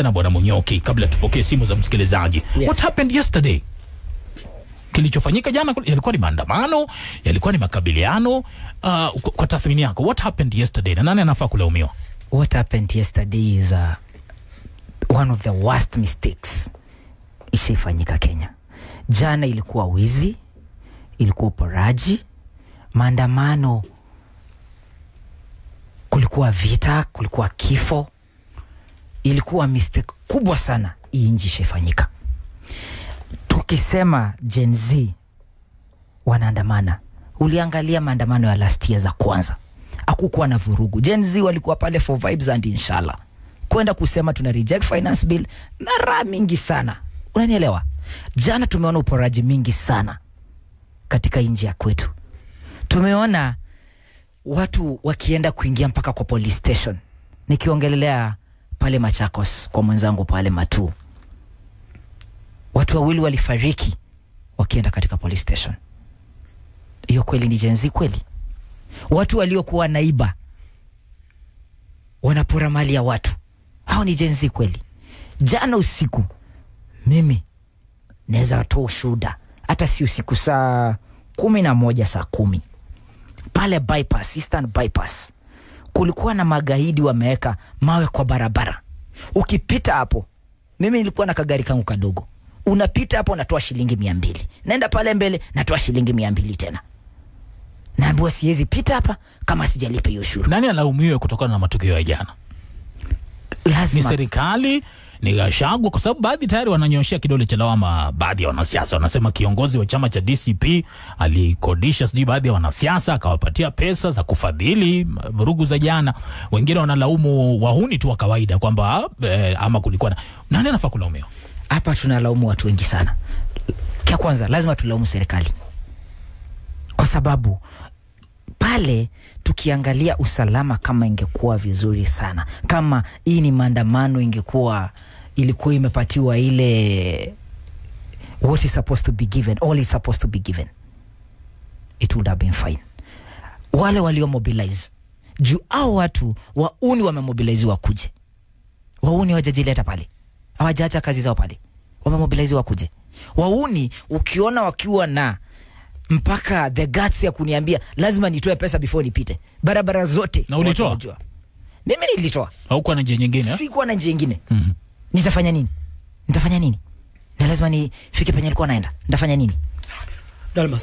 Na Bwana Munyoki, kabla tupokee simu za msikilizaji. Yes. What happened yesterday? Kilichofanyika jana yalikuwa ni maandamano, yalikuwa ni makabiliano. Kwa tathmini yako, what happened yesterday? Na nani anafaa kulaumiwa? What happened yesterday is one of the worst mistakes ishifanyika Kenya. Jana ilikuwa wizi, ilikuwa uporaji, maandamano, kulikuwa vita, kulikuwa kifo. Ilikuwa mistake kubwa sana hii nchi ishifanyika. Tukisema Gen Z wanaandamana, uliangalia maandamano ya last year za kwanza, hakukuwa na vurugu. Gen Z walikuwa pale for vibes and inshallah. Kwenda kusema tuna reject finance bill na raha mingi sana. Unanielewa? Jana tumeona uporaji mingi sana katika nchi ya kwetu. Tumeona watu wakienda kuingia mpaka kwa police station. Nikiongelelea pale Machakos kwa mwenzangu pale Matu, watu wawili walifariki wakienda katika police station. Hiyo kweli ni Gen Z kweli? Watu waliokuwa naiba wanapora mali ya watu, hao ni Gen Z kweli? Jana usiku mimi naweza toa ushuhuda, hata si usiku, saa 11 saa 10 pale bypass, Eastern bypass, kulikuwa na magaidi wameweka mawe kwa barabara. Ukipita hapo, mimi nilikuwa na kagari kangu kadogo, unapita hapo natoa shilingi 200, naenda pale mbele natoa shilingi 200 tena. Naambiwa siwezi pita hapa kama sijalipa hiyo ushuru. Nani alaumiwe kutokana na matukio ya jana? Lazima ni serikali, ni Gachagua, kwa sababu baadhi tayari wananyoshia kidole cha lawama baadhi ya wanasiasa. Wanasema kiongozi wa chama cha DCP alikodisha sijui baadhi ya wanasiasa akawapatia pesa za kufadhili vurugu za jana. Wengine wanalaumu wahuni tu wa kawaida kwamba ama kulikuwa na nani anafaa kulaumiwa? Hapa tunalaumu watu wengi sana. Kwa kwanza lazima tulaumu serikali, kwa sababu pale tukiangalia usalama, kama ingekuwa vizuri sana, kama hii ni maandamano ilikuwa imepatiwa ile what is supposed to be given, all is supposed to be given, it would have been fine. Wale walio mobilize juu au watu wauni wamemobilize wakuje, wauni wajajileta pale, hawajaacha kazi zao pale, wamemobilize wakuje. Wauni ukiona wakiwa na mpaka the guts ya kuniambia lazima nitoe pesa before nipite barabara zote. Na ulitoa? Mimi nilitoa. Haukuwa na njia nyingine? Sikuwa na njia nyingine. Nitafanya nini? Na lazima nifike penye nilikuwa naenda. Nitafanya nini? Dalmas.